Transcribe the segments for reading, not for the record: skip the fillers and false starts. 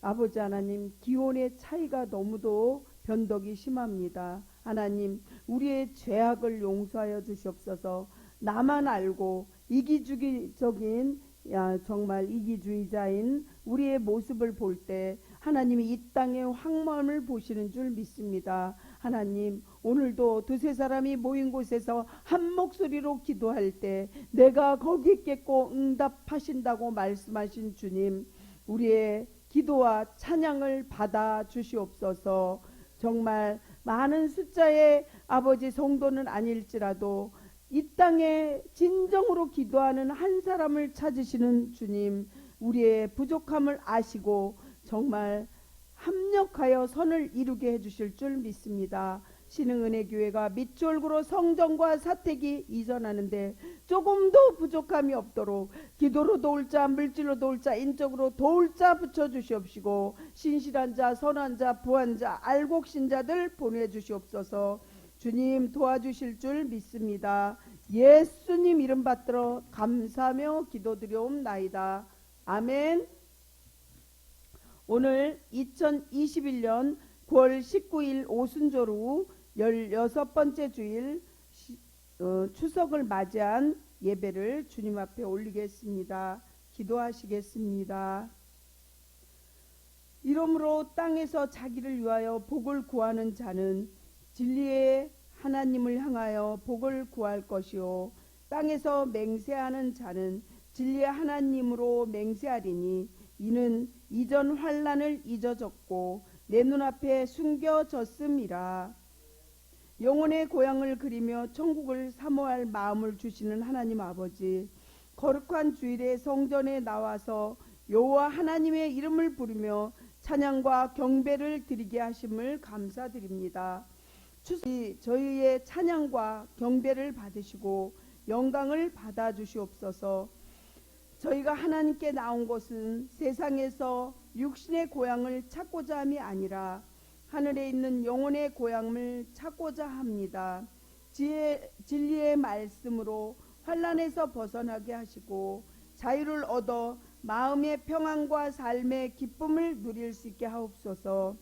아버지 하나님, 기온의 차이가 너무도 변덕이 심합니다. 하나님, 우리의 죄악을 용서하여 주시옵소서. 나만 알고 이기주의적인 정말 이기주의자인 우리의 모습을 볼 때 하나님이 이 땅의 황망을 보시는 줄 믿습니다. 하나님, 오늘도 두세 사람이 모인 곳에서 한 목소리로 기도할 때 내가 거기 있겠고 응답하신다고 말씀하신 주님, 우리의 기도와 찬양을 받아 주시옵소서. 정말 많은 숫자의 아버지 성도는 아닐지라도 이 땅에 진정으로 기도하는 한 사람을 찾으시는 주님, 우리의 부족함을 아시고 정말 합력하여 선을 이루게 해주실 줄 믿습니다. 신흥은혜교회가 밑줄구로 성전과 사택이 이전하는데 조금도 부족함이 없도록 기도로 도울 자, 물질로 도울 자, 인적으로 도울 자 붙여주시옵시고 신실한 자, 선한 자, 부한 자, 알곡신자들 보내주시옵소서. 주님 도와주실 줄 믿습니다. 예수님 이름 받들어 감사하며 기도드려옵나이다. 아멘. 오늘 2021년 9월 19일 오순절 후 16번째 주일 추석을 맞이한 예배를 주님 앞에 올리겠습니다. 기도하시겠습니다. 이러므로 땅에서 자기를 위하여 복을 구하는 자는 진리의 하나님을 향하여 복을 구할 것이요 땅에서 맹세하는 자는 진리의 하나님으로 맹세하리니 이는 이전 환난을 잊어졌고 내 눈앞에 숨겨졌음이라. 영혼의 고향을 그리며 천국을 사모할 마음을 주시는 하나님 아버지, 거룩한 주일에 성전에 나와서 여호와 하나님의 이름을 부르며 찬양과 경배를 드리게 하심을 감사드립니다. 추석이 저희의 찬양과 경배를 받으시고 영광을 받아 주시옵소서. 저희가 하나님께 나온 것은 세상에서 육신의 고향을 찾고자 함이 아니라 하늘에 있는 영혼의 고향을 찾고자 합니다. 진리의 말씀으로 환난에서 벗어나게 하시고 자유를 얻어 마음의 평안과 삶의 기쁨을 누릴 수 있게 하옵소서.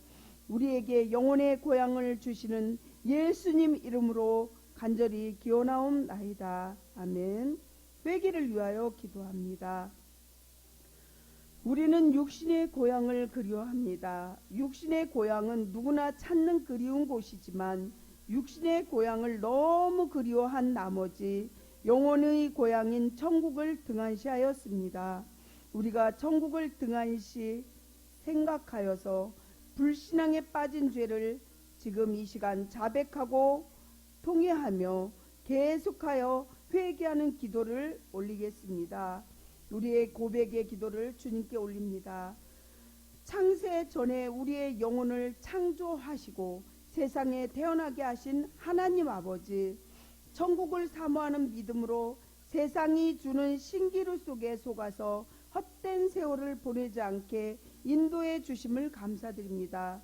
우리에게 영혼의 고향을 주시는 예수님 이름으로 간절히 기원하옵나이다. 아멘. 회개를 위하여 기도합니다. 우리는 육신의 고향을 그리워합니다. 육신의 고향은 누구나 찾는 그리운 곳이지만 육신의 고향을 너무 그리워한 나머지 영혼의 고향인 천국을 등한시하였습니다. 우리가 천국을 등한시 생각하여서 불신앙에 빠진 죄를 지금 이 시간 자백하고 통회하며 계속하여 회개하는 기도를 올리겠습니다. 우리의 고백의 기도를 주님께 올립니다. 창세 전에 우리의 영혼을 창조하시고 세상에 태어나게 하신 하나님 아버지, 천국을 사모하는 믿음으로 세상이 주는 신기루 속에 속아서 헛된 세월을 보내지 않게 인도해 주심을 감사드립니다.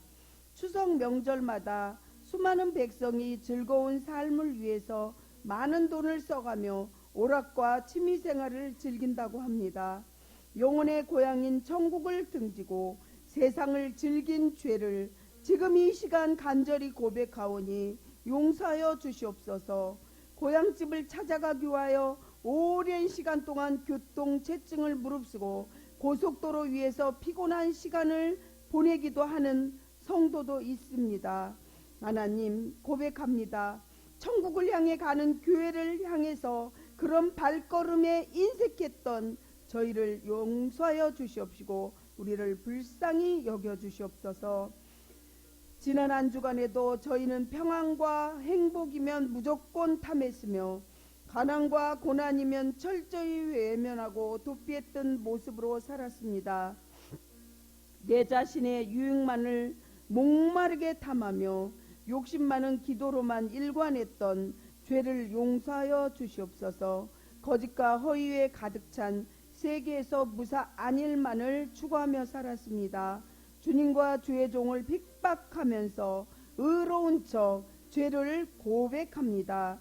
추석 명절마다 수많은 백성이 즐거운 삶을 위해서 많은 돈을 써가며 오락과 취미생활을 즐긴다고 합니다. 영혼의 고향인 천국을 등지고 세상을 즐긴 죄를 지금 이 시간 간절히 고백하오니 용서하여 주시옵소서. 고향집을 찾아가기 위하여 오랜 시간 동안 교통체증을 무릅쓰고 고속도로 위에서 피곤한 시간을 보내기도 하는 성도도 있습니다. 하나님, 고백합니다. 천국을 향해 가는 교회를 향해서 그런 발걸음에 인색했던 저희를 용서하여 주시옵시고 우리를 불쌍히 여겨 주시옵소서. 지난 한 주간에도 저희는 평안과 행복이면 무조건 탐했으며 가난과 고난이면 철저히 외면하고 도피했던 모습으로 살았습니다. 내 자신의 유익만을 목마르게 탐하며 욕심 많은 기도로만 일관했던 죄를 용서하여 주시옵소서. 거짓과 허위에 가득 찬 세계에서 무사 안일만을 추구하며 살았습니다. 주님과 주의 종을 핍박하면서 의로운 척 죄를 고백합니다.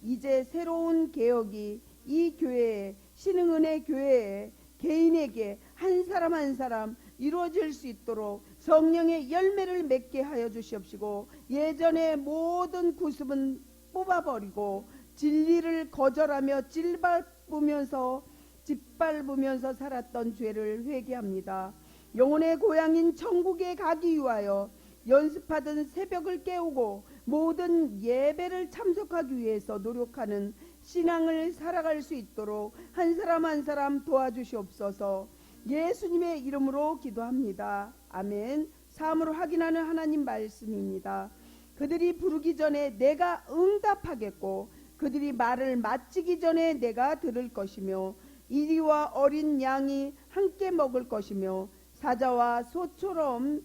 이제 새로운 개혁이 이 교회에, 신흥은혜 교회에 개인에게 한 사람 한 사람 이루어질 수 있도록 성령의 열매를 맺게 하여 주시옵시고, 예전의 모든 구습은 뽑아버리고 진리를 거절하며 짓밟으면서 살았던 죄를 회개합니다. 영혼의 고향인 천국에 가기 위하여 연습하던 새벽을 깨우고 모든 예배를 참석하기 위해서 노력하는 신앙을 살아갈 수 있도록 한 사람 한 사람 도와주시옵소서. 예수님의 이름으로 기도합니다. 아멘. 사함으로 확인하는 하나님 말씀입니다. 그들이 부르기 전에 내가 응답하겠고 그들이 말을 마치기 전에 내가 들을 것이며 이리와 어린 양이 함께 먹을 것이며 사자가 소처럼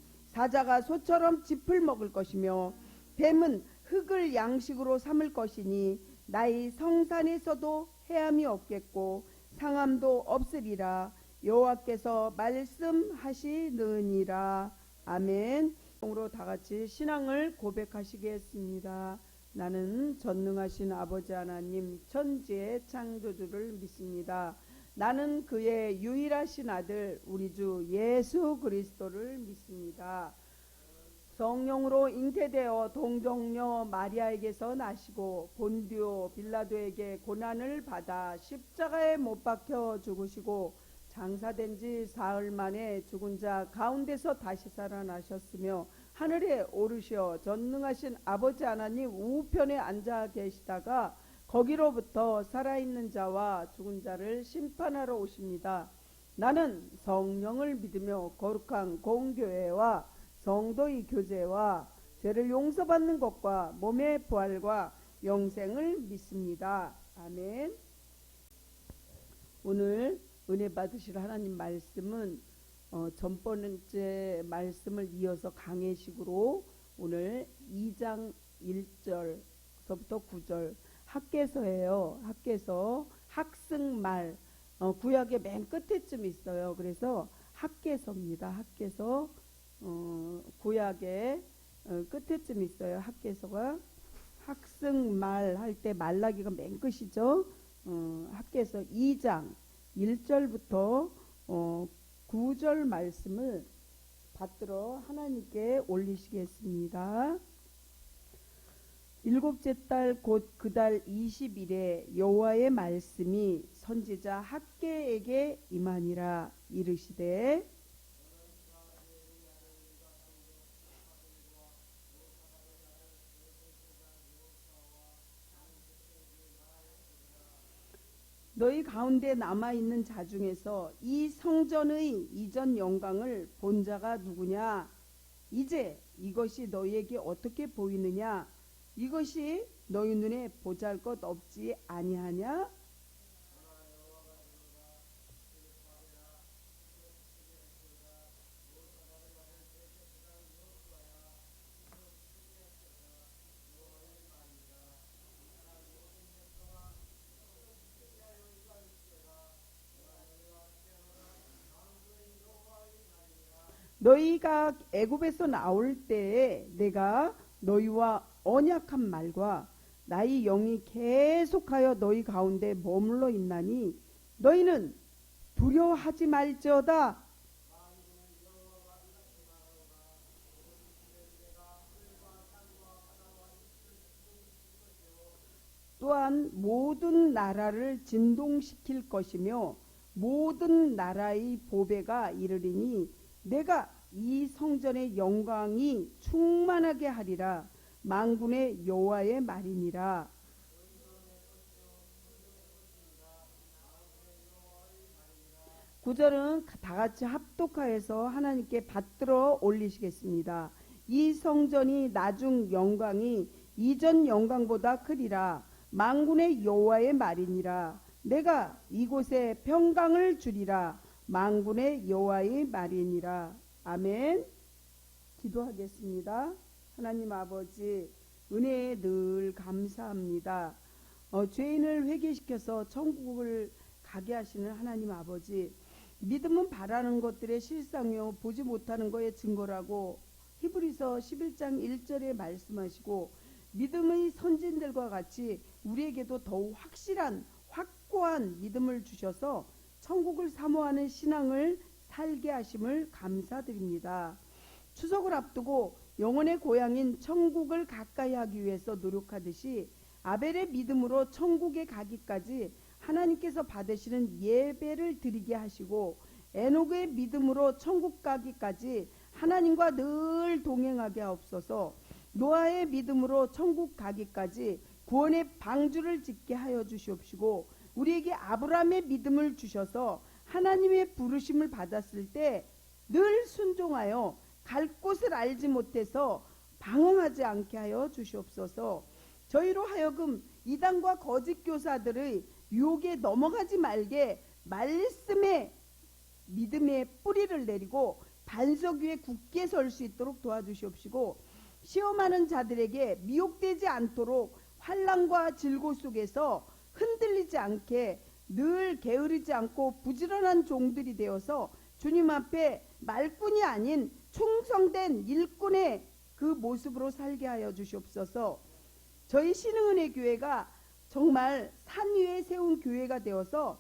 짚을 먹을 것이며 뱀은 흙을 양식으로 삼을 것이니 나의 성산에서도 해함이 없겠고 상함도 없으리라. 여호와께서 말씀하시느니라. 아멘. 으로 다 같이 신앙을 고백하시겠습니다. 나는 전능하신 아버지 하나님 천지의 창조주를 믿습니다. 나는 그의 유일하신 아들 우리 주 예수 그리스도를 믿습니다. 성령으로 잉태되어 동정녀 마리아에게서 나시고 본디오 빌라도에게 고난을 받아 십자가에 못 박혀 죽으시고 장사된 지 사흘 만에 죽은 자 가운데서 다시 살아나셨으며 하늘에 오르시어 전능하신 아버지 하나님 우편에 앉아 계시다가 거기로부터 살아있는 자와 죽은 자를 심판하러 오십니다. 나는 성령을 믿으며 거룩한 공교회와 성도의 교제와 죄를 용서받는 것과 몸의 부활과 영생을 믿습니다. 아멘. 오늘 은혜 받으실 하나님 말씀은 전번째 말씀을 이어서 강해식으로 오늘 2장 1절서부터 9절 학개서예요. 학개서 학승말 구약의 맨 끝에쯤 있어요. 그래서 학개서입니다. 학개서 구약의 끝에쯤 있어요. 학개서가 학승말 할 때 말라기가 맨 끝이죠. 학개서 2장 1절부터 9절 말씀을 받들어 하나님께 올리시겠습니다. 일곱째 달 곧 그 달 20일에 여호와의 말씀이 선지자 학개에게 임하니라. 이르시되 너희 가운데 남아있는 자 중에서 이 성전의 이전 영광을 본 자가 누구냐? 이제 이것이 너희에게 어떻게 보이느냐? 이것이 너희 눈에 보잘것 없지 아니하냐? 너희가 애굽에서 나올 때에 내가 너희와 언약한 말과 나의 영이 계속하여 너희 가운데 머물러 있나니 너희는 두려워하지 말지어다. 또한 모든 나라를 진동시킬 것이며 모든 나라의 보배가 이르리니 내가 이 성전의 영광이 충만하게 하리라. 만군의 여호와의 말이니라. 구절은 다같이 합독하여서 하나님께 받들어 올리시겠습니다. 이 성전이 나중 영광이 이전 영광보다 크리라. 만군의 여호와의 말이니라. 내가 이곳에 평강을 주리라. 만군의 여호와의 말이니라. 아멘. 기도하겠습니다. 하나님 아버지, 은혜에 늘 감사합니다. 죄인을 회개시켜서 천국을 가게 하시는 하나님 아버지, 믿음은 바라는 것들의 실상이요 보지 못하는 것의 증거라고 히브리서 11장 1절에 말씀하시고, 믿음의 선진들과 같이 우리에게도 더욱 확실한 확고한 믿음을 주셔서 천국을 사모하는 신앙을 살게 하심을 감사드립니다. 추석을 앞두고 영혼의 고향인 천국을 가까이 하기 위해서 노력하듯이 아벨의 믿음으로 천국에 가기까지 하나님께서 받으시는 예배를 드리게 하시고 에녹의 믿음으로 천국 가기까지 하나님과 늘 동행하게 하옵소서. 노아의 믿음으로 천국 가기까지 구원의 방주를 짓게 하여 주시옵시고 우리에게 아브라함의 믿음을 주셔서 하나님의 부르심을 받았을 때 늘 순종하여 갈 곳을 알지 못해서 방황하지 않게 하여 주시옵소서. 저희로 하여금 이단과 거짓 교사들의 유혹에 넘어가지 말게 말씀의 믿음의 뿌리를 내리고 반석 위에 굳게 설 수 있도록 도와주시옵시고 시험하는 자들에게 미혹되지 않도록 환난과 질고 속에서 흔들리지 않게 늘 게으르지 않고 부지런한 종들이 되어서 주님 앞에 말꾼이 아닌 충성된 일꾼의 그 모습으로 살게 하여 주시옵소서. 저희 신흥은혜 교회가 정말 산 위에 세운 교회가 되어서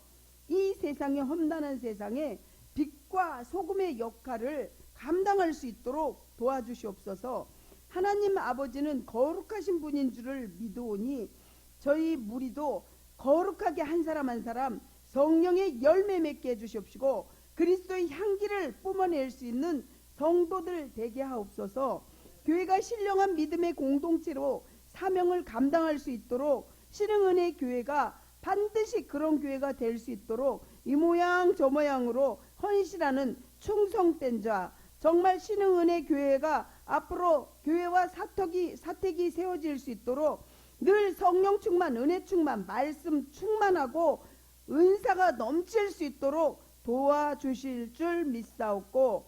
이 세상의 험난한 세상에 빛과 소금의 역할을 감당할 수 있도록 도와주시옵소서. 하나님 아버지는 거룩하신 분인 줄을 믿으오니 저희 무리도 거룩하게 한 사람 한 사람 성령의 열매 맺게 해주시옵시고 그리스도의 향기를 뿜어낼 수 있는 성도들 되게 하옵소서. 교회가 신령한 믿음의 공동체로 사명을 감당할 수 있도록 신흥은혜 교회가 반드시 그런 교회가 될 수 있도록 이 모양 저 모양으로 헌신하는 충성된 자, 정말 신흥은혜 교회가 앞으로 교회와 사택이 세워질 수 있도록 늘 성령 충만, 은혜 충만, 말씀 충만하고 은사가 넘칠 수 있도록 도와주실 줄 믿사옵고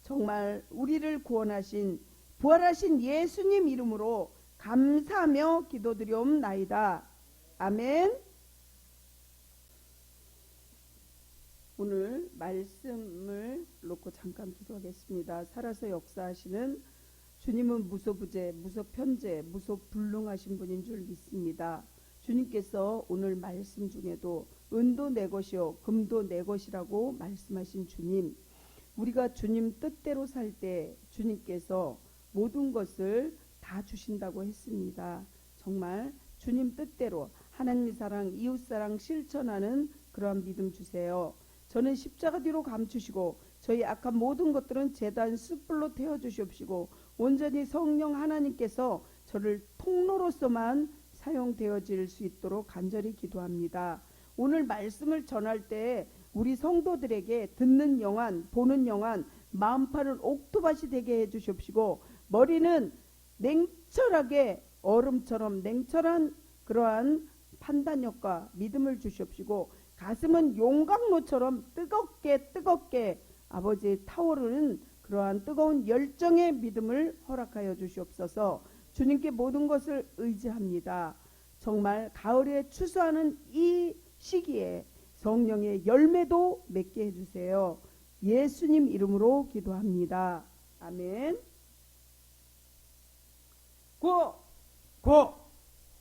정말 우리를 구원하신 부활하신 예수님 이름으로 감사하며 기도드리옵나이다. 아멘. 오늘 말씀을 놓고 잠깐 기도하겠습니다. 살아서 역사하시는 주님은 무소부재, 무소편재, 무소불능하신 분인 줄 믿습니다. 주님께서 오늘 말씀 중에도 은도 내 것이요 금도 내 것이라고 말씀하신 주님, 우리가 주님 뜻대로 살 때 주님께서 모든 것을 다 주신다고 했습니다. 정말 주님 뜻대로 하나님 사랑, 이웃 사랑 실천하는 그러한 믿음 주세요. 저는 십자가 뒤로 감추시고 저희 악한 모든 것들은 제단 숯불로 태워주시옵시고 온전히 성령 하나님께서 저를 통로로서만 사용되어질 수 있도록 간절히 기도합니다. 오늘 말씀을 전할 때 우리 성도들에게 듣는 영안, 보는 영안, 마음판은 옥토밭이 되게 해주시옵시고 머리는 냉철하게 얼음처럼 냉철한 그러한 판단력과 믿음을 주시옵시고 가슴은 용광로처럼 뜨겁게 아버지의 타오르는 그러한 뜨거운 열정의 믿음을 허락하여 주시옵소서. 주님께 모든 것을 의지합니다. 정말 가을에 추수하는 이 시기에 성령의 열매도 맺게 해주세요. 예수님 이름으로 기도합니다. 아멘.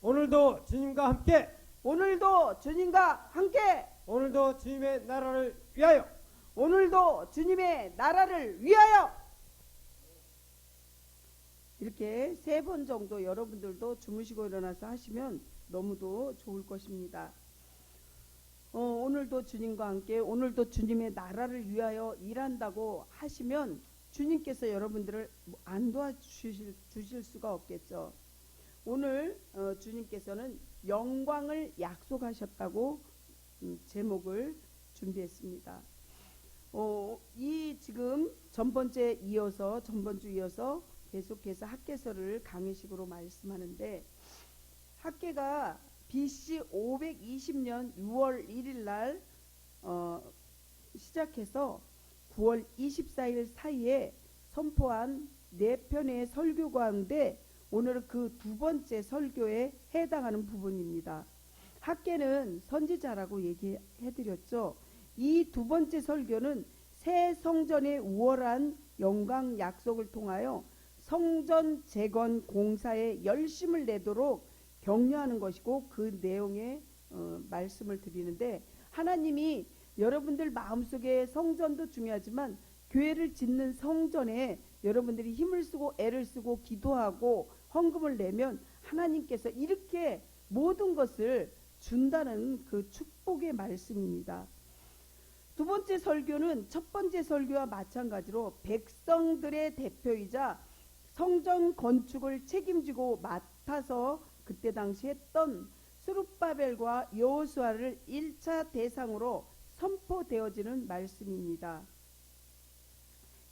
오늘도 주님과 함께, 오늘도 주님과 함께, 오늘도 주님의 나라를 위하여, 오늘도 주님의 나라를 위하여. 이렇게 3번 정도 여러분들도 주무시고 일어나서 하시면 너무도 좋을 것입니다. 오늘도 주님과 함께, 오늘도 주님의 나라를 위하여 일한다고 하시면 주님께서 여러분들을 안 도와주실 수가 없겠죠. 오늘 주님께서는 영광을 약속하셨다고 제목을 준비했습니다. 이 지금 전번주 이어서 계속해서 학개서를 강의식으로 말씀하는데, 학개가 BC 520년 6월 1일 날 시작해서 9월 24일 사이에 선포한 4편의 설교 가운데 오늘은 그 2번째 설교에 해당하는 부분입니다. 학개는 선지자라고 얘기해드렸죠. 이 2번째 설교는 새 성전의 우월한 영광 약속을 통하여 성전 재건 공사에 열심을 내도록 격려하는 것이고 그 내용의 말씀을 드리는데, 하나님이 여러분들 마음속에 성전도 중요하지만 교회를 짓는 성전에 여러분들이 힘을 쓰고 애를 쓰고 기도하고 헌금을 내면 하나님께서 이렇게 모든 것을 준다는 그 축복의 말씀입니다. 두 번째 설교는 첫 번째 설교와 마찬가지로 백성들의 대표이자 성전 건축을 책임지고 맡아서 그때 당시 했던 스룹바벨과 여호수아를 1차 대상으로 선포되어지는 말씀입니다.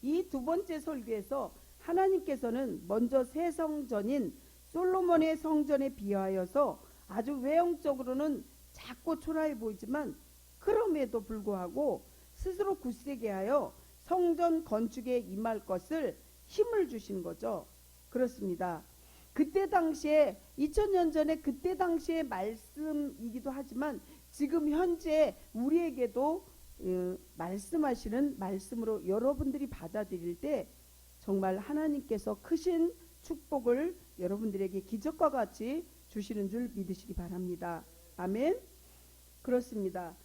이 두 번째 설교에서 하나님께서는 먼저 새 성전인 솔로몬의 성전에 비하여서 아주 외형적으로는 작고 초라해 보이지만 그럼에도 불구하고 스스로 굳세게 하여 성전 건축에 임할 것을 힘을 주신 거죠. 그렇습니다. 그때 당시에 2000년 전에 그때 당시의 말씀이기도 하지만 지금 현재 우리에게도 말씀하시는 말씀으로 여러분들이 받아들일 때 정말 하나님께서 크신 축복을 여러분들에게 기적과 같이 주시는 줄 믿으시기 바랍니다. 아멘. 그렇습니다.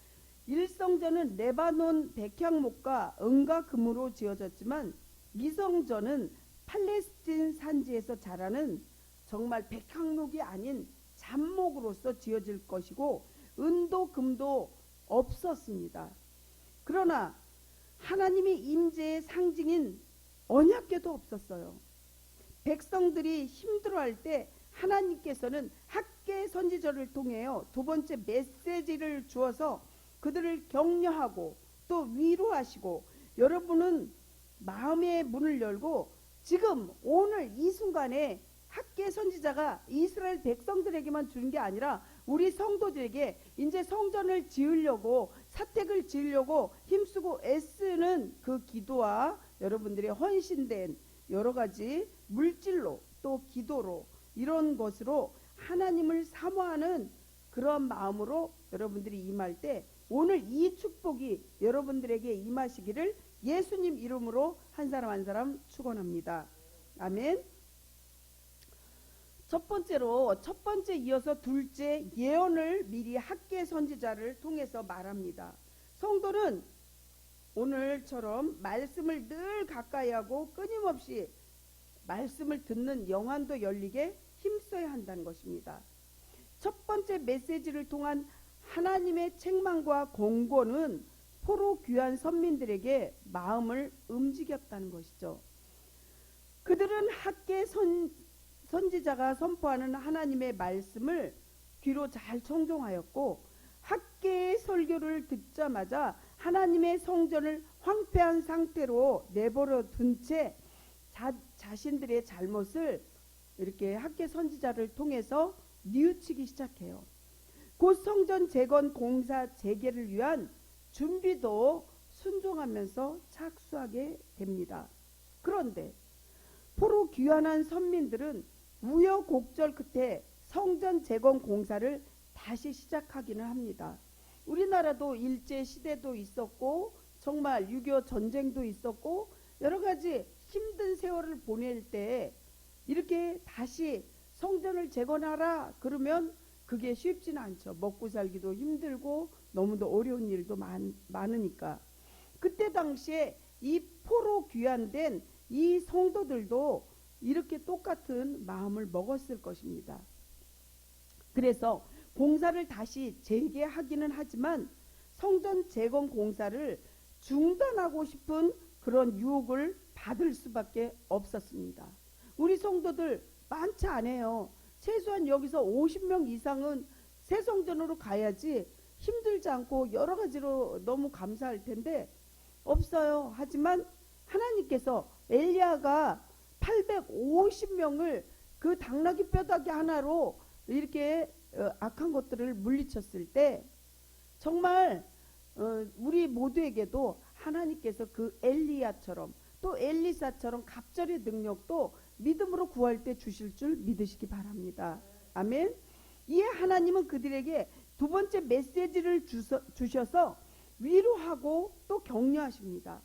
1성전은 레바논 백향목과 은과 금으로 지어졌지만 2성전은 팔레스틴 산지에서 자라는 정말 백향목이 아닌 잡목으로서 지어질 것이고 은도 금도 없었습니다. 그러나 하나님의 임재의 상징인 언약궤도 없었어요. 백성들이 힘들어할 때 하나님께서는 학계 선지자를 통해요 두 번째 메시지를 주어서 그들을 격려하고 또 위로하시고 여러분은 마음의 문을 열고 지금 오늘 이 순간에 학계 선지자가 이스라엘 백성들에게만 주는 게 아니라 우리 성도들에게 이제 성전을 지으려고 사택을 지으려고 힘쓰고 애쓰는 그 기도와 여러분들의 헌신된 여러 가지 물질로 또 기도로 이런 것으로 하나님을 사모하는 그런 마음으로 여러분들이 임할 때 오늘 이 축복이 여러분들에게 임하시기를 예수님 이름으로 한 사람 한 사람 축원합니다. 아멘. 첫 번째로 첫 번째 이어서 둘째 예언을 미리 학계 선지자를 통해서 말합니다. 성도는 오늘처럼 말씀을 늘 가까이 하고 끊임없이 말씀을 듣는 영안도 열리게 힘써야 한다는 것입니다. 첫 번째 메시지를 통한 하나님의 책망과 공고는 포로 귀한 선민들에게 마음을 움직였다는 것이죠. 그들은 학계 선지자가 선포하는 하나님의 말씀을 귀로 잘 청종하였고 학계의 설교를 듣자마자 하나님의 성전을 황폐한 상태로 내버려 둔 채 자신들의 잘못을 이렇게 학계 선지자를 통해서 뉘우치기 시작해요. 곧 성전 재건 공사 재개를 위한 준비도 순종하면서 착수하게 됩니다. 그런데 포로 귀환한 선민들은 우여곡절 끝에 성전 재건 공사를 다시 시작하기는 합니다. 우리나라도 일제 시대도 있었고 정말 6.25 전쟁도 있었고 여러 가지 힘든 세월을 보낼 때 이렇게 다시 성전을 재건하라 그러면 그게 쉽지는 않죠. 먹고 살기도 힘들고 너무도 어려운 일도 많으니까. 그때 당시에 이 포로 귀환된 이 성도들도 이렇게 똑같은 마음을 먹었을 것입니다. 그래서 공사를 다시 재개하기는 하지만 성전 재건 공사를 중단하고 싶은 그런 유혹을 받을 수밖에 없었습니다. 우리 성도들 많지 않아요. 최소한 여기서 50명 이상은 새 성전으로 가야지 힘들지 않고 여러 가지로 너무 감사할 텐데 없어요. 하지만 하나님께서 엘리야가 850명을 그 당나귀 뼈다귀 하나로 이렇게 악한 것들을 물리쳤을 때 정말 우리 모두에게도 하나님께서 그 엘리야처럼 또 엘리사처럼 갑절의 능력도 믿음으로 구할 때 주실 줄 믿으시기 바랍니다. 아멘. 이에 하나님은 그들에게 두 번째 메시지를 주셔서 위로하고 또 격려하십니다.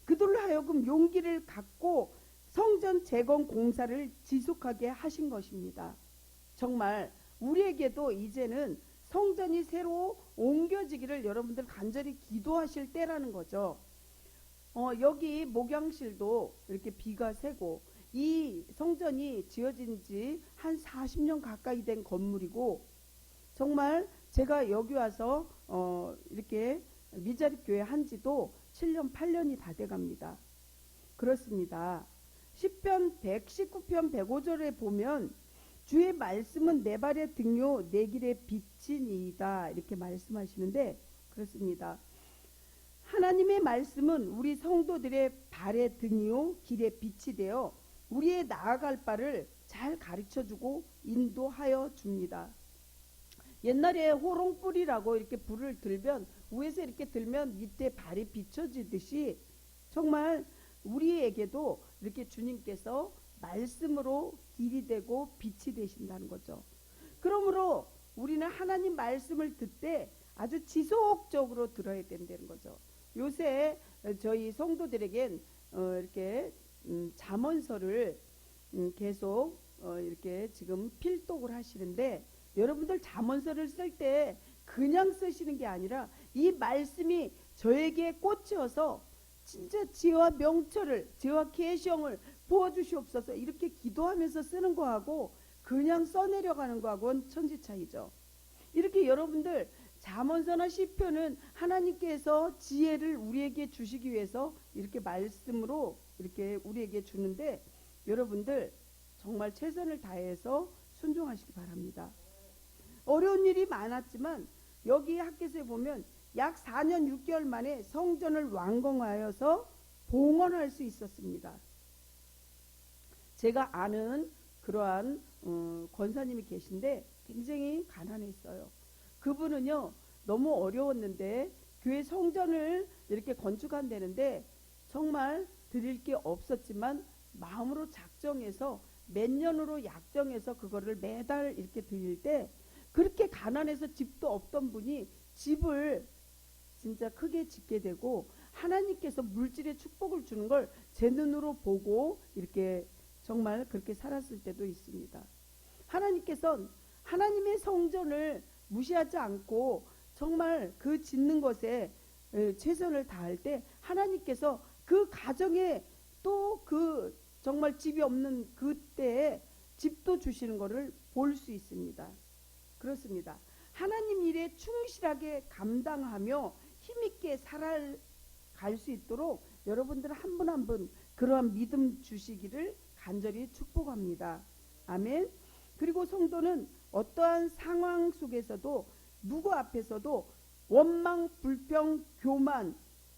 그들로 하여금 용기를 갖고 성전 재건 공사를 지속하게 하신 것입니다. 정말 우리에게도 이제는 성전이 새로 옮겨지기를 여러분들 간절히 기도하실 때라는 거죠. 여기 목양실도 이렇게 비가 새고 이 성전이 지어진 지 한 40년 가까이 된 건물이고 정말 제가 여기 와서 이렇게 미자립 교회 한 지도 7년 8년이 다 돼 갑니다. 그렇습니다. 시편 119편 105절에 보면 주의 말씀은 내 발의 등요 내 길의 빛이니이다 이렇게 말씀하시는데 그렇습니다. 하나님의 말씀은 우리 성도들의 발의 등이요 길의 빛이 되어 우리의 나아갈 바를 잘 가르쳐주고 인도하여 줍니다. 옛날에 호롱불이라고 이렇게 불을 들면 위에서 이렇게 들면 밑에 발이 비춰지듯이 정말 우리에게도 이렇게 주님께서 말씀으로 길이 되고 빛이 되신다는 거죠. 그러므로 우리는 하나님 말씀을 듣되 아주 지속적으로 들어야 된다는 거죠. 요새 저희 성도들에겐 이렇게 잠언서를 계속 이렇게 지금 필독을 하시는데 여러분들 잠언서를 쓸 때 그냥 쓰시는 게 아니라 이 말씀이 저에게 꽂혀서 진짜 지혜와 명철을 지혜와 계시형을 부어주시옵소서 이렇게 기도하면서 쓰는 거하고 그냥 써내려가는 거하고는 천지 차이죠. 이렇게 여러분들 잠언서나 시편은 하나님께서 지혜를 우리에게 주시기 위해서 이렇게 말씀으로 이렇게 우리에게 주는데 여러분들 정말 최선을 다해서 순종하시기 바랍니다. 어려운 일이 많았지만 여기 학개서에 보면 약 4년 6개월 만에 성전을 완공하여서 봉헌할 수 있었습니다. 제가 아는 그러한 권사님이 계신데 굉장히 가난했어요. 그분은요 너무 어려웠는데 교회 성전을 이렇게 건축한다는데 정말 드릴 게 없었지만 마음으로 작정해서 몇 년으로 약정해서 그거를 매달 이렇게 드릴 때 그렇게 가난해서 집도 없던 분이 집을 진짜 크게 짓게 되고 하나님께서 물질의 축복을 주는 걸 제 눈으로 보고 이렇게 정말 그렇게 살았을 때도 있습니다. 하나님께서 하나님의 성전을 무시하지 않고 정말 그 짓는 것에 최선을 다할 때 하나님께서 그 가정에 또 그 정말 집이 없는 그때에 집도 주시는 것을 볼 수 있습니다. 그렇습니다. 하나님 일에 충실하게 감당하며 힘있게 살아갈 수 있도록 여러분들 한 분 한 분 그러한 믿음 주시기를 간절히 축복합니다. 아멘. 그리고 성도는 어떠한 상황 속에서도 누구 앞에서도 원망, 불평, 교만,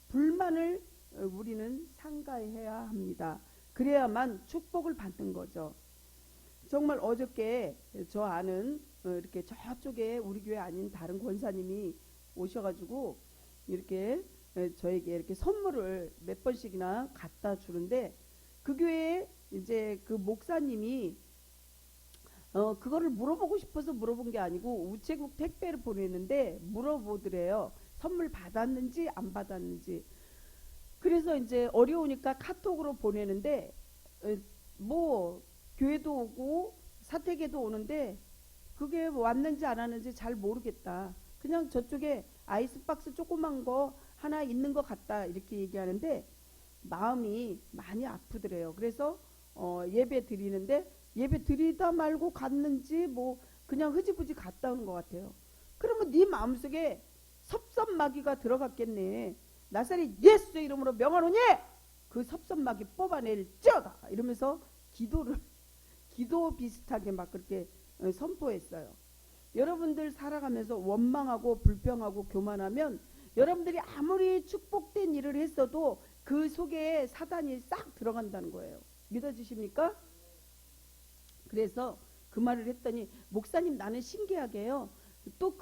불만을 우리는 상가해야 합니다. 그래야만 축복을 받는 거죠. 정말 어저께 저 아는 이렇게 저쪽에 우리 교회 아닌 다른 권사님이 오셔가지고 이렇게 저에게 이렇게 선물을 몇 번씩이나 갖다 주는데 그 교회에 이제 그 목사님이 그거를 물어보고 싶어서 물어본 게 아니고 우체국 택배를 보냈는데 물어보더래요. 선물 받았는지 안 받았는지. 그래서 이제 어려우니까 카톡으로 보내는데 뭐 교회도 오고 사택에도 오는데 그게 왔는지 안 왔는지 잘 모르겠다. 그냥 저쪽에 아이스박스 조그만 거 하나 있는 것 같다 이렇게 얘기하는데 마음이 많이 아프더래요. 그래서 예배 드리는데 예배 드리다 말고 갔는지 뭐 그냥 흐지부지 갔다 온 것 같아요. 그러면 네 마음속에 섭섭마귀가 들어갔겠네. 나사렛 예수 이름으로 명하노니 그 섭섭마귀 뽑아낼지어다 이러면서 기도 비슷하게 막 그렇게 선포했어요. 여러분들 살아가면서 원망하고 불평하고 교만하면 여러분들이 아무리 축복된 일을 했어도 그 속에 사단이 싹 들어간다는 거예요. 믿어지십니까? 그래서 그 말을 했더니 목사님 나는 신기하게요. 또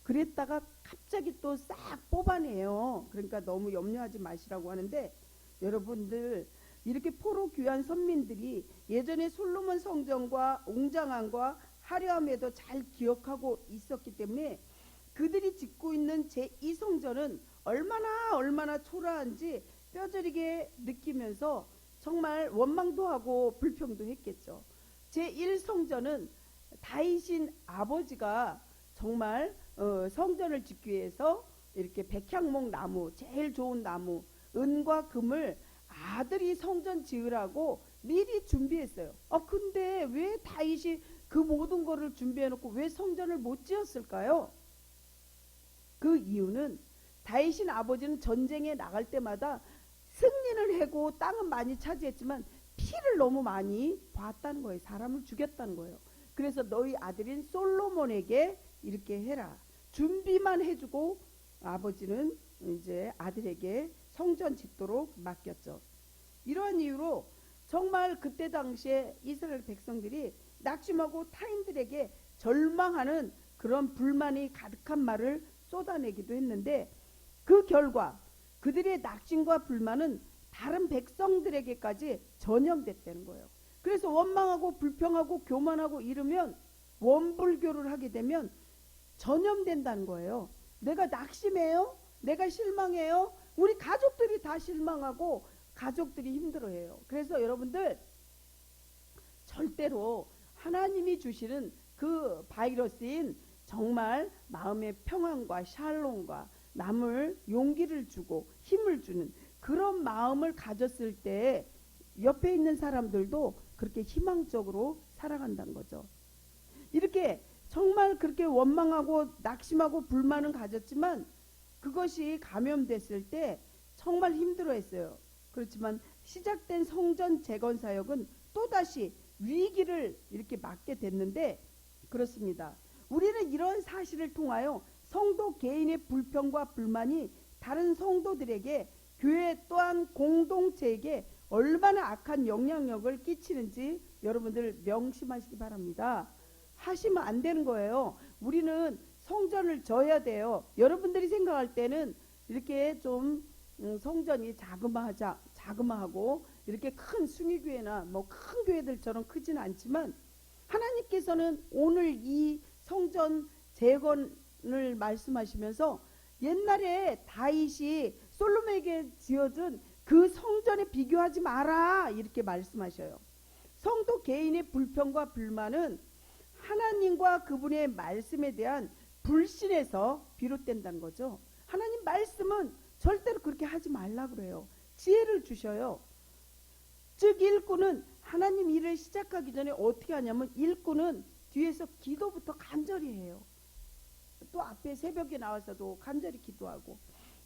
그랬다가 갑자기 또 싹 뽑아내요. 그러니까 너무 염려하지 마시라고 하는데 여러분들 이렇게 포로 귀한 선민들이 예전에 솔로몬 성전과 웅장함과 화려함에도 잘 기억하고 있었기 때문에 그들이 짓고 있는 제2성전은 얼마나 초라한지 뼈저리게 느끼면서 정말 원망도 하고 불평도 했겠죠. 제1성전은 다윗인 아버지가 정말 성전을 짓기 위해서 이렇게 백향목 나무, 제일 좋은 나무, 은과 금을 아들이 성전 지으라고 미리 준비했어요. 근데 왜 다윗이 그 모든 거를 준비해놓고 왜 성전을 못 지었을까요? 그 이유는 다윗인 아버지는 전쟁에 나갈 때마다 승리를 하고 땅은 많이 차지했지만 피를 너무 많이 봤다는 거예요. 사람을 죽였다는 거예요. 그래서 너희 아들인 솔로몬에게 이렇게 해라. 준비만 해주고 아버지는 이제 아들에게 성전 짓도록 맡겼죠. 이러한 이유로 정말 그때 당시에 이스라엘 백성들이 낙심하고 타인들에게 절망하는 그런 불만이 가득한 말을 쏟아내기도 했는데 그 결과 그들의 낙심과 불만은 다른 백성들에게까지 전염됐다는 거예요. 그래서 원망하고 불평하고 교만하고 이러면 원불교를 하게 되면 전염된다는 거예요. 내가 낙심해요? 내가 실망해요? 우리 가족들이 다 실망하고 가족들이 힘들어해요. 그래서 여러분들 절대로 하나님이 주시는 그 바이러스인 정말 마음의 평안과 샬롬과 남을 용기를 주고 힘을 주는 그런 마음을 가졌을 때 옆에 있는 사람들도 그렇게 희망적으로 살아간다는 거죠. 이렇게 정말 그렇게 원망하고 낙심하고 불만은 가졌지만 그것이 감염됐을 때 정말 힘들어했어요. 그렇지만 시작된 성전 재건 사역은 또다시 위기를 이렇게 맞게 됐는데 그렇습니다. 우리는 이런 사실을 통하여 성도 개인의 불평과 불만이 다른 성도들에게 교회 또한 공동체에게 얼마나 악한 영향력을 끼치는지 여러분들 명심하시기 바랍니다. 하시면 안 되는 거예요. 우리는 성전을 져야 돼요. 여러분들이 생각할 때는 이렇게 좀 성전이 자그마하고 이렇게 큰 숭의교회나 뭐 큰 교회들처럼 크지는 않지만 하나님께서는 오늘 이 성전 재건을 말씀하시면서 옛날에 다윗이 솔로몬에게 지어준 그 성전에 비교하지 마라 이렇게 말씀하셔요. 성도 개인의 불평과 불만은 하나님과 그분의 말씀에 대한 불신에서 비롯된다는 거죠. 하나님 말씀은 절대로 그렇게 하지 말라 그래요. 지혜를 주셔요. 즉 일꾼은 하나님 일을 시작하기 전에 어떻게 하냐면 일꾼은 뒤에서 기도부터 간절히 해요. 또 앞에 새벽에 나와서도 간절히 기도하고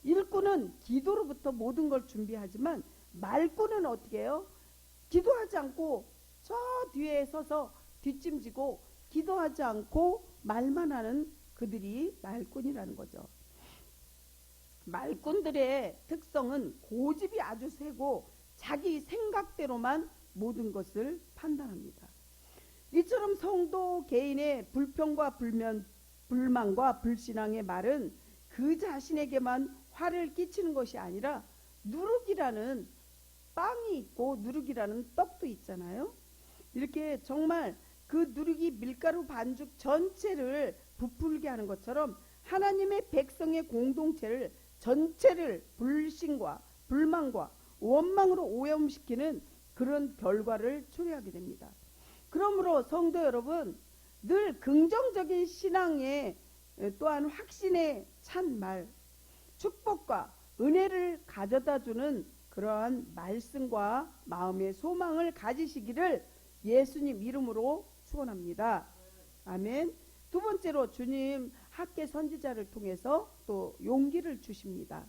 일꾼은 기도로부터 모든 걸 준비하지만 말꾼은 어떻게 해요? 기도하지 않고 저 뒤에 서서 뒷짐지고 기도하지 않고 말만 하는 그들이 말꾼이라는 거죠. 말꾼들의 특성은 고집이 아주 세고 자기 생각대로만 모든 것을 판단합니다. 이처럼 성도 개인의 불평과 불만과 불신앙의 말은 그 자신에게만 화를 끼치는 것이 아니라 누룩이라는 빵이 있고 누룩이라는 떡도 있잖아요. 이렇게 정말 그 누룩이 밀가루 반죽 전체를 부풀게 하는 것처럼 하나님의 백성의 공동체를 전체를 불신과 불만과 원망으로 오염시키는 그런 결과를 초래하게 됩니다. 그러므로 성도 여러분, 늘 긍정적인 신앙에 또한 확신에 찬 말, 축복과 은혜를 가져다주는 그러한 말씀과 마음의 소망을 가지시기를 예수님 이름으로 축원합니다. 아멘. 두 번째로 주님 학계 선지자를 통해서 또 용기를 주십니다.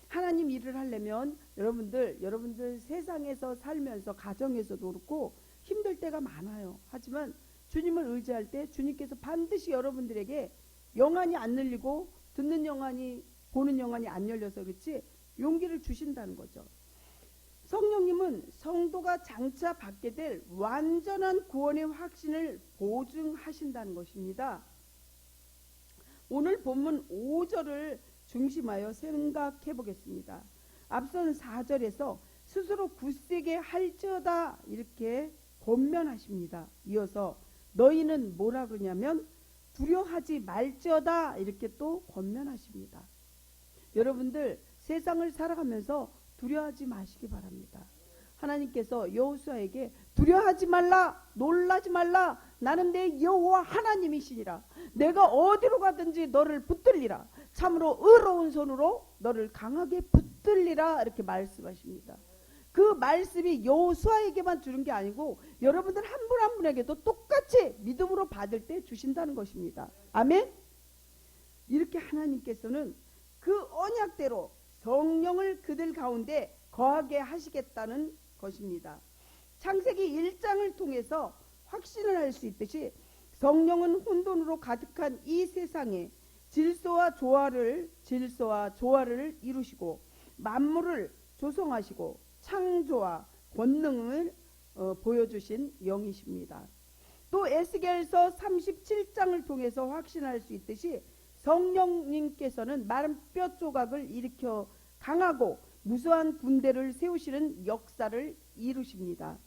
하나님 일을 하려면 여러분들 세상에서 살면서 가정에서도 그렇고 힘들 때가 많아요. 하지만 주님을 의지할 때 주님께서 반드시 여러분들에게 영안이 안 열리고 듣는 영안이 보는 영안이 안 열려서 그렇지 용기를 주신다는 거죠. 성령님은 성도가 장차 받게 될 완전한 구원의 확신을 보증하신다는 것입니다. 오늘 본문 5절을 중심하여 생각해 보겠습니다. 앞선 4절에서 스스로 굳세게 할지어다 이렇게 권면하십니다. 이어서 너희는 뭐라 그러냐면 두려워하지 말지어다 이렇게 또 권면하십니다. 여러분들 세상을 살아가면서 두려워하지 마시기 바랍니다. 하나님께서 여호수아에게 두려워하지 말라 놀라지 말라 나는 내 여호와 하나님이시니라 내가 어디로 가든지 너를 붙들리라. 참으로 의로운 손으로 너를 강하게 붙들리라. 이렇게 말씀하십니다. 그 말씀이 여호수아에게만 주는 게 아니고 여러분들 한 분 한 분에게도 똑같이 믿음으로 받을 때 주신다는 것입니다. 아멘. 이렇게 하나님께서는 그 언약대로 성령을 그들 가운데 거하게 하시겠다는 것입니다. 창세기 1장을 통해서 확신을 할 수 있듯이 성령은 혼돈으로 가득한 이 세상에 질서와 조화를 이루시고 만물을 조성하시고 창조와 권능을 보여주신 영이십니다. 또 에스겔서 37장을 통해서 확신할 수 있듯이 성령님께서는 마른 뼈 조각을 일으켜 강하고 무수한 군대를 세우시는 역사를 이루십니다.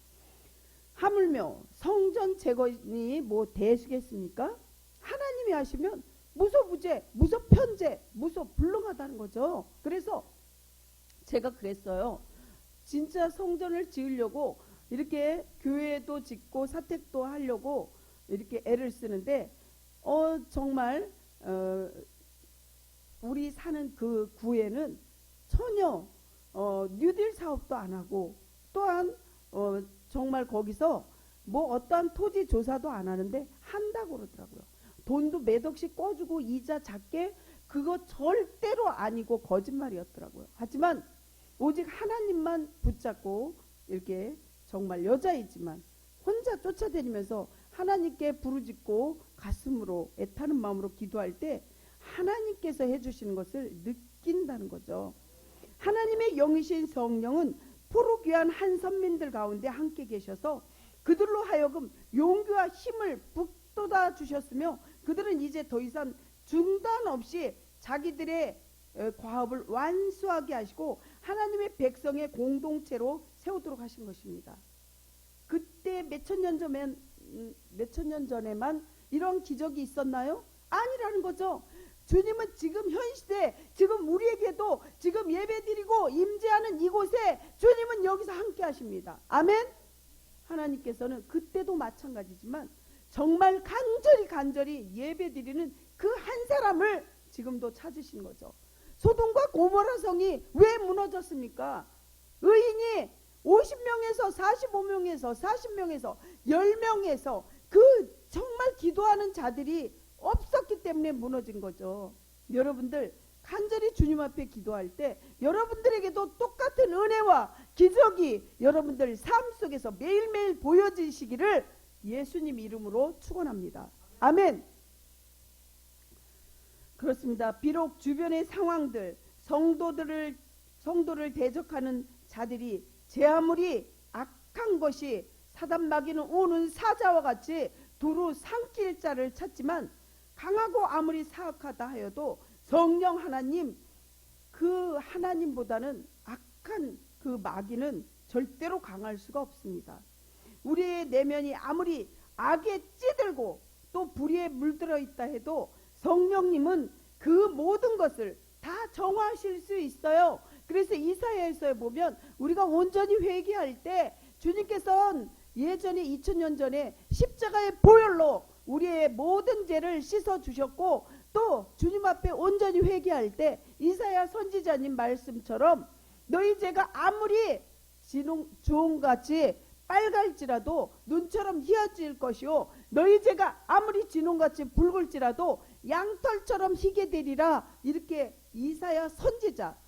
하물며 성전 재건이 뭐 대수겠습니까? 하나님이 하시면 무소부재, 무소편재, 무소불능하다는 거죠. 그래서 제가 그랬어요. 진짜 성전을 지으려고 이렇게 교회도 짓고 사택도 하려고 이렇게 애를 쓰는데 정말 우리 사는 그 구에는 전혀 뉴딜 사업도 안 하고 또한 정말 거기서 뭐 어떠한 토지 조사도 안 하는데 한다고 그러더라고요. 돈도 몇 억씩 꿔주고 이자 작게, 그거 절대로 아니고 거짓말이었더라고요. 하지만 오직 하나님만 붙잡고 이렇게 정말 여자이지만 혼자 쫓아다니면서 하나님께 부르짖고 가슴으로 애타는 마음으로 기도할 때 하나님께서 해주시는 것을 느낀다는 거죠. 하나님의 영이신 성령은 포로귀한 한 선민들 가운데 함께 계셔서 그들로 하여금 용기와 힘을 북돋아 주셨으며 그들은 이제 더 이상 중단 없이 자기들의 과업을 완수하게 하시고 하나님의 백성의 공동체로 세우도록 하신 것입니다. 그때 몇천 년 전에만 이런 기적이 있었나요? 아니라는 거죠. 주님은 지금 현 시대, 지금 우리에게도 지금 예배드리고 임재하는 이곳에 주님은 여기서 함께 하십니다. 아멘. 하나님께서는 그때도 마찬가지지만 정말 간절히 예배드리는 그 한 사람을 지금도 찾으신 거죠. 소돔과 고모라 성이 왜 무너졌습니까? 의인이 50명에서 45명에서 40명에서 10명에서 그 정말 기도하는 자들이 없었기 때문에 무너진 거죠. 여러분들 간절히 주님 앞에 기도할 때 여러분들에게도 똑같은 은혜와 기적이 여러분들 삶 속에서 매일매일 보여지시기를 예수님 이름으로 축원합니다. 아멘. 그렇습니다. 비록 주변의 상황들, 성도를 대적하는 자들이 제 아무리 악한 것이 사단 마귀는 오는 사자와 같이 두루 삼킬 자를 찾지만 강하고 아무리 사악하다 하여도 성령 하나님, 그 하나님보다는 악한 그 마귀는 절대로 강할 수가 없습니다. 우리의 내면이 아무리 악에 찌들고 또 불의에 물들어 있다 해도 성령님은 그 모든 것을 다 정화하실 수 있어요. 그래서 이사야에서 보면 우리가 온전히 회개할 때 주님께서는 예전에 2000년 전에 십자가의 보혈로 우리의 모든 죄를 씻어 주셨고 또 주님 앞에 온전히 회개할 때 이사야 선지자님 말씀처럼 너희 죄가 아무리 주홍같이 빨갈지라도 눈처럼 희어질 것이요 너희 죄가 아무리 진홍같이 붉을지라도 양털처럼 희게 되리라. 이렇게 이사야 선지자,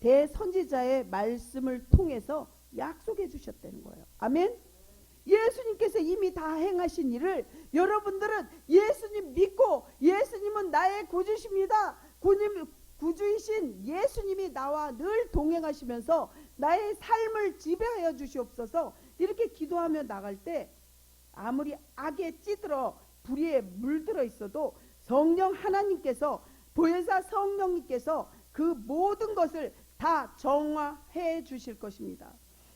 대선지자의 말씀을 통해서 약속해 주셨다는 거예요. 아멘. 예수님께서 이미 다 행하신 일을 여러분들은 예수님 믿고 예수님은 나의 구주십니다. 구주이신 예수님이 나와 늘 동행하시면서 나의 삶을 지배하여 주시옵소서. 이렇게 기도하며 나갈 때 아무리 악에 찌들어 불의에 물들어 있어도 성령 하나님께서, 보혜사 성령님께서 그 모든 것을 다 정화해 주실 것입니다.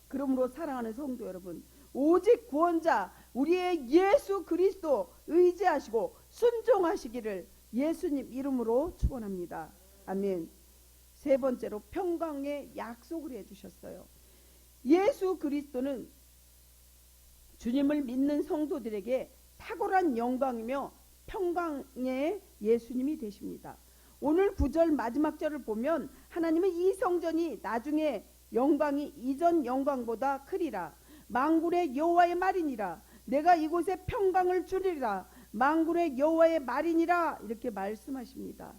그러므로 사랑하는 성도 여러분, 오직 구원자 우리의 예수 그리스도 의지하시고 순종하시기를 예수님 이름으로 축원합니다. 아멘. 세 번째로 평강의 약속을 해주셨어요. 예수 그리스도는 주님을 믿는 성도들에게 탁월한 영광이며 평강의 예수님이 되십니다. 오늘 9절 마지막 절을 보면 하나님은 이 성전이 나중에 영광이 이전 영광보다 크리라. 만군의 여호와의 말이니라. 내가 이곳에 평강을 주리라. 만군의 여호와의 말이니라. 이렇게 말씀하십니다.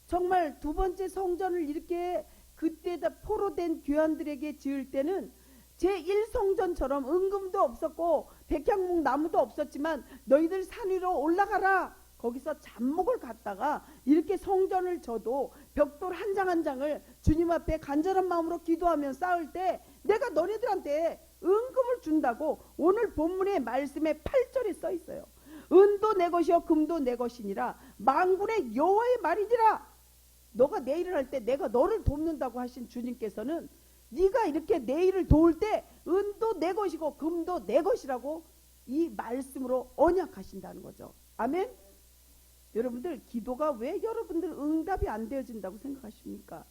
정말 두 번째 성전을 이렇게 그때다 포로된 귀환들에게 지을 때는 제1성전처럼 은금도 없었고 백향목 나무도 없었지만 너희들 산 위로 올라가라. 거기서 잡목을 갖다가 이렇게 성전을 져도 벽돌 한 장 한 장을 주님 앞에 간절한 마음으로 기도하며 쌓을 때 내가 너희들한테 은금을 준다고 오늘 본문의 말씀에 8절에 써 있어요. 은도 내 것이요 금도 내 것이니라. 만군의 여호와의 말이니라. 너가 내 일을 할 때 내가 너를 돕는다고 하신 주님께서는 네가 이렇게 내 일을 도울 때 은도 내 것이고 금도 내 것이라고 이 말씀으로 언약하신다는 거죠. 아멘. 여러분들 기도가 왜 여러분들 응답이 안 되어진다고 생각하십니까?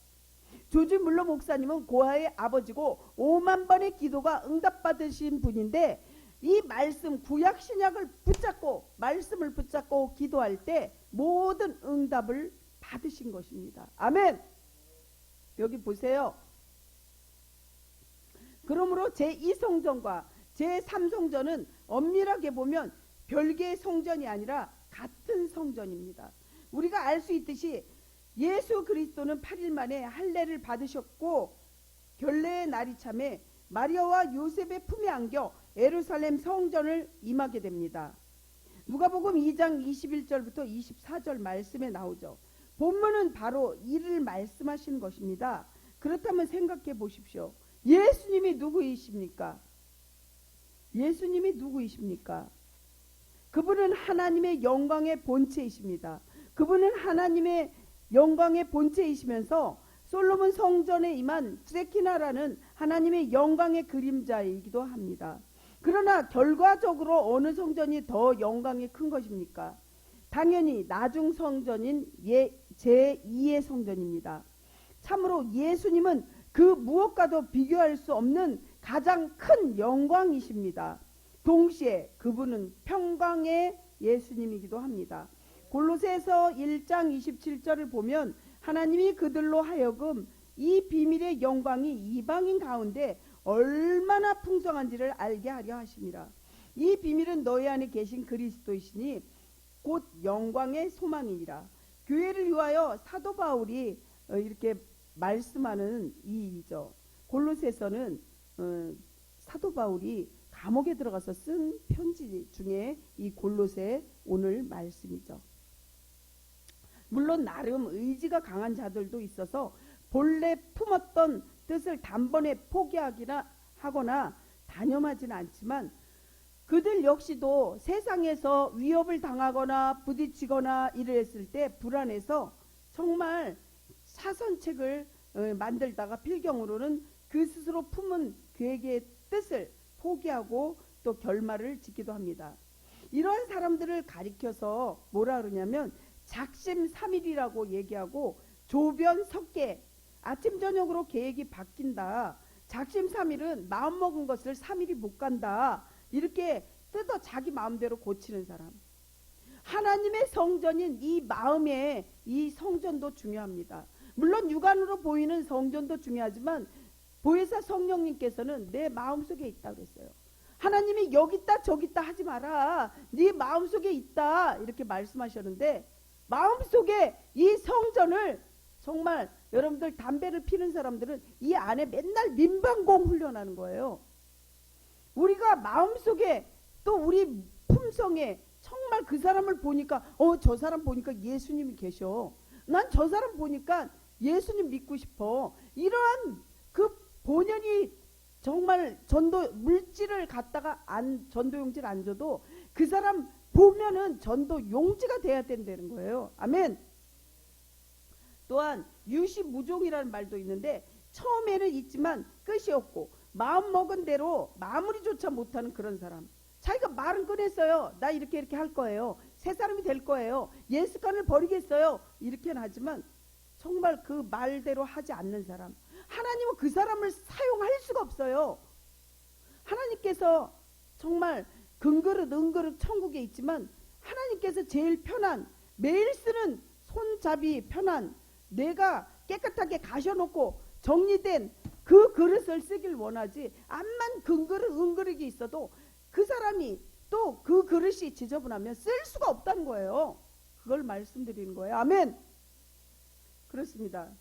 조지 물러 목사님은 고아의 아버지고 5만 번의 기도가 응답받으신 분인데 이 말씀 구약 신약을 붙잡고 말씀을 붙잡고 기도할 때 모든 응답을 받으신 것입니다. 아멘. 여기 보세요. 그러므로 제2성전과 제3성전은 엄밀하게 보면 별개의 성전이 아니라 같은 성전입니다. 우리가 알 수 있듯이 예수 그리스도는 8일 만에 할례를 받으셨고 결례의 날이 참에 마리아와 요셉의 품에 안겨 예루살렘 성전을 임하게 됩니다. 누가복음 2장 21절부터 24절 말씀에 나오죠. 본문은 바로 이를 말씀하시는 것입니다. 그렇다면 생각해 보십시오. 예수님이 누구이십니까? 예수님이 누구이십니까? 그분은 하나님의 영광의 본체이십니다. 그분은 하나님의 영광의 본체이시면서 솔로몬 성전에 임한 스레키나라는 하나님의 영광의 그림자이기도 합니다. 그러나 결과적으로 어느 성전이 더 영광이 큰 것입니까? 당연히 나중 성전인 제2의 성전입니다. 참으로 예수님은 그 무엇과도 비교할 수 없는 가장 큰 영광이십니다. 동시에 그분은 평강의 예수님이기도 합니다. 골로새서 1장 27절을 보면 하나님이 그들로 하여금 이 비밀의 영광이 이방인 가운데 얼마나 풍성한지를 알게 하려 하심이라. 이 비밀은 너희 안에 계신 그리스도이시니 곧 영광의 소망이니라. 교회를 위하여 사도 바울이 이렇게 말씀하는 이죠. 골로새서는 사도 바울이 감옥에 들어가서 쓴 편지 중에 이 골로새 오늘 말씀이죠. 물론 나름 의지가 강한 자들도 있어서 본래 품었던 뜻을 단번에 포기하기나 하거나 단념하지는 않지만 그들 역시도 세상에서 위협을 당하거나 부딪히거나 이랬을 때 불안해서 정말 사선책을 만들다가 필경으로는 그 스스로 품은 계획의 뜻을 포기하고 또 결말을 짓기도 합니다. 이러한 사람들을 가리켜서 뭐라 그러냐면 작심삼일이라고 얘기하고 조변석계, 아침 저녁으로 계획이 바뀐다. 작심삼일은 마음먹은 것을 3일이 못 간다. 이렇게 뜯어 자기 마음대로 고치는 사람. 하나님의 성전인 이 마음의 이 성전도 중요합니다. 물론 육안으로 보이는 성전도 중요하지만 보혜사 성령님께서는 내 마음속에 있다 그랬어요. 하나님이 여기 있다 저기 있다 하지 마라. 네 마음속에 있다 이렇게 말씀하셨는데 마음속에 이 성전을 정말 여러분들 담배를 피는 사람들은 이 안에 맨날 민방공 훈련하는 거예요. 우리가 마음속에 또 우리 품성에 정말 그 사람을 보니까 저 사람 보니까 예수님이 계셔. 난 저 사람 보니까 예수님 믿고 싶어. 이러한 그 본연이 정말 전도 물질을 갖다가 전도 용지를 안 줘도 그 사람 보면은 전도 용지가 돼야 된다는 거예요. 아멘. 또한 유시무종이라는 말도 있는데 처음에는 있지만 끝이 없고 마음 먹은 대로 마무리조차 못하는 그런 사람. 자기가 말은 꺼냈어요. 나 이렇게 할 거예요. 새 사람이 될 거예요. 예습관을 버리겠어요. 이렇게는 하지만 정말 그 말대로 하지 않는 사람. 하나님은 그 사람을 사용할 수가 없어요. 하나님께서 정말 금그릇 은그릇 천국에 있지만 하나님께서 제일 편한, 매일 쓰는 손잡이 편한, 내가 깨끗하게 가셔놓고 정리된 그 그릇을 쓰길 원하지, 암만 은그릇이 있어도 그 사람이 또 그 그릇이 지저분하면 쓸 수가 없다는 거예요. 그걸 말씀드리는 거예요. 아멘. 그렇습니다.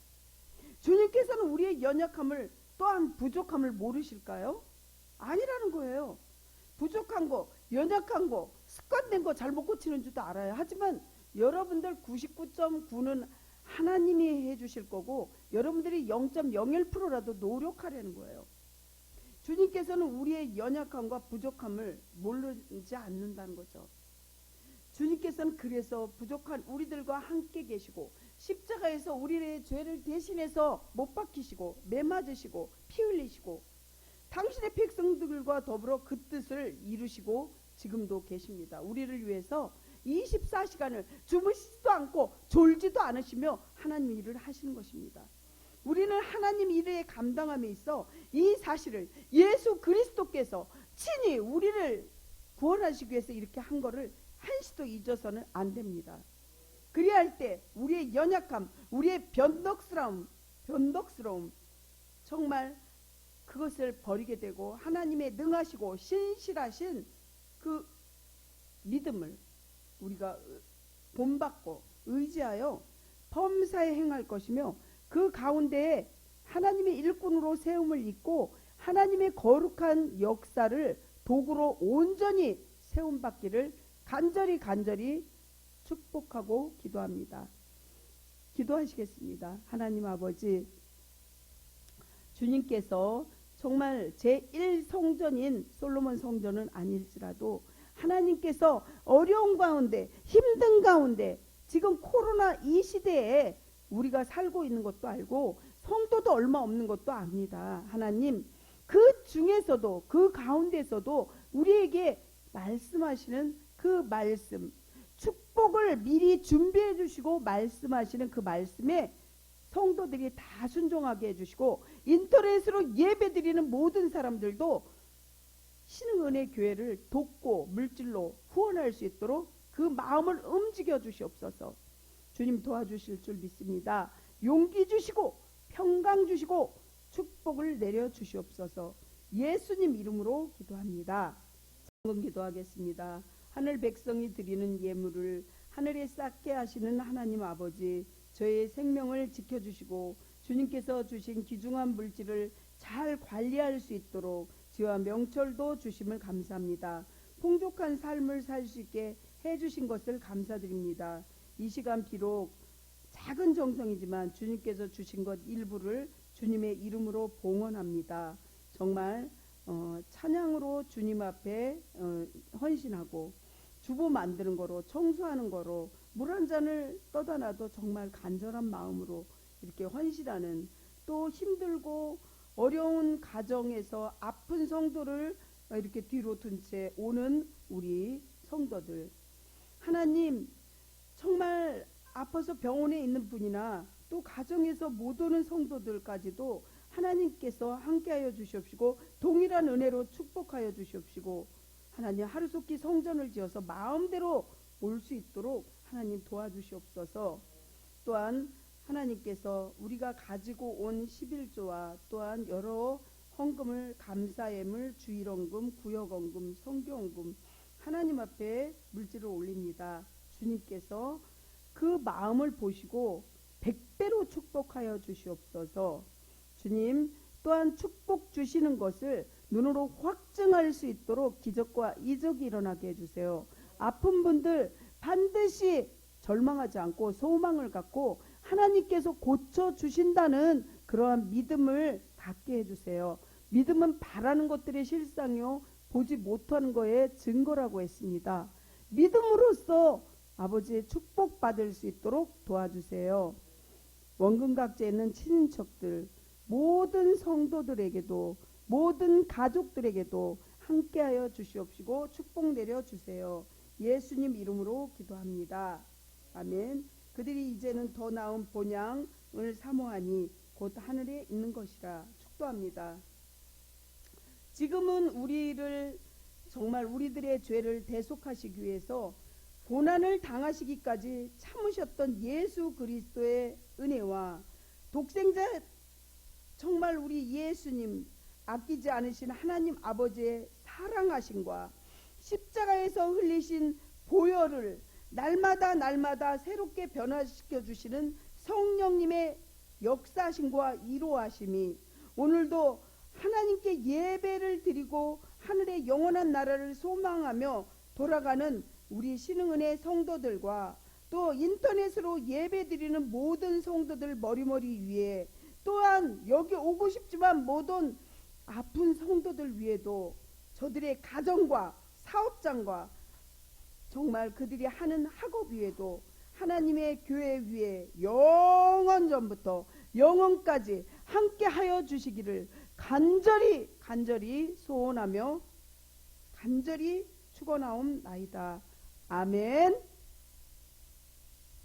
주님께서는 우리의 연약함을 또한 부족함을 모르실까요? 아니라는 거예요. 부족한 거, 연약한 거, 습관된 거 잘못 고치는 줄도 알아요. 하지만 여러분들 99.9는 하나님이 해주실 거고, 여러분들이 0.01%라도 노력하려는 거예요. 주님께서는 우리의 연약함과 부족함을 모르지 않는다는 거죠. 주님께서는 그래서 부족한 우리들과 함께 계시고, 십자가에서 우리의 죄를 대신해서 못 박히시고 매 맞으시고 피 흘리시고 당신의 백성들과 더불어 그 뜻을 이루시고 지금도 계십니다. 우리를 위해서 24시간을 주무시지도 않고 졸지도 않으시며 하나님 일을 하시는 것입니다. 우리는 하나님 일에 감당함에 있어 이 사실을 예수 그리스도께서 친히 우리를 구원하시기 위해서 이렇게 한 거를 한시도 잊어서는 안 됩니다. 그리할 때 우리의 연약함, 우리의 변덕스러움 정말 그것을 버리게 되고 하나님의 능하시고 신실하신 그 믿음을 우리가 본받고 의지하여 범사에 행할 것이며, 그 가운데에 하나님의 일꾼으로 세움을 입고 하나님의 거룩한 역사를 도구로 온전히 세움받기를 간절히 축복하고 기도합니다. 기도하시겠습니다. 하나님 아버지, 주님께서 정말 제1성전인 솔로몬 성전은 아닐지라도 하나님께서 어려운 가운데, 힘든 가운데, 지금 코로나 이 시대에 우리가 살고 있는 것도 알고 성도도 얼마 없는 것도 압니다. 하나님, 그 중에서도 그 가운데서도 우리에게 말씀하시는 그 말씀, 축복을 미리 준비해 주시고 말씀하시는 그 말씀에 성도들이 다 순종하게 해주시고, 인터넷으로 예배드리는 모든 사람들도 신흥은혜 교회를 돕고 물질로 후원할 수 있도록 그 마음을 움직여 주시옵소서. 주님 도와주실 줄 믿습니다. 용기 주시고 평강 주시고 축복을 내려 주시옵소서. 예수님 이름으로 기도합니다. 성금 기도하겠습니다. 하늘 백성이 드리는 예물을 하늘에 쌓게 하시는 하나님 아버지, 저의 생명을 지켜주시고 주님께서 주신 귀중한 물질을 잘 관리할 수 있도록 지와 명철도 주심을 감사합니다. 풍족한 삶을 살 수 있게 해주신 것을 감사드립니다. 이 시간 비록 작은 정성이지만 주님께서 주신 것 일부를 주님의 이름으로 봉헌합니다. 정말 찬양으로 주님 앞에 헌신하고 주보 만드는 거로, 청소하는 거로, 물 한 잔을 떠다 놔도 정말 간절한 마음으로 이렇게 헌신하는, 또 힘들고 어려운 가정에서 아픈 성도를 이렇게 뒤로 둔 채 오는 우리 성도들, 하나님 정말 아파서 병원에 있는 분이나 또 가정에서 못 오는 성도들까지도 하나님께서 함께하여 주시옵시고 동일한 은혜로 축복하여 주시옵시고, 하나님 하루속히 성전을 지어서 마음대로 올 수 있도록 하나님 도와주시옵소서. 또한 하나님께서 우리가 가지고 온 11조와 또한 여러 헌금을, 감사예물, 주일헌금, 구역헌금, 성교헌금 하나님 앞에 물질을 올립니다. 주님께서 그 마음을 보시고 100배로 축복하여 주시옵소서. 주님 또한 축복 주시는 것을 눈으로 확증할 수 있도록 기적과 이적이 일어나게 해주세요. 아픈 분들 반드시 절망하지 않고 소망을 갖고 하나님께서 고쳐주신다는 그러한 믿음을 갖게 해주세요. 믿음은 바라는 것들의 실상이요 보지 못하는 것의 증거라고 했습니다. 믿음으로써 아버지의 축복받을 수 있도록 도와주세요. 원근각지에 있는 친인척들, 모든 성도들에게도, 모든 가족들에게도 함께하여 주시옵시고 축복 내려 주세요. 예수님 이름으로 기도합니다. 아멘. 그들이 이제는 더 나은 본향을 사모하니 곧 하늘에 있는 것이라 축도합니다. 지금은 우리를 정말 우리들의 죄를 대속하시기 위해서 고난을 당하시기까지 참으셨던 예수 그리스도의 은혜와 독생자 정말 우리 예수님 아끼지 않으신 하나님 아버지의 사랑하심과 십자가에서 흘리신 보혈을 날마다 새롭게 변화시켜 주시는 성령님의 역사하심과 이로하심이 오늘도 하나님께 예배를 드리고 하늘의 영원한 나라를 소망하며 돌아가는 우리 신흥은혜 성도들과 또 인터넷으로 예배 드리는 모든 성도들 머리머리 위에 또한 여기 오고 싶지만 못 온 아픈 성도들 위에도 저들의 가정과 사업장과 정말 그들이 하는 학업 위에도 하나님의 교회 위에 영원전부터 영원까지 함께하여 주시기를 간절히 소원하며 간절히 축원하옵나이다. 아멘.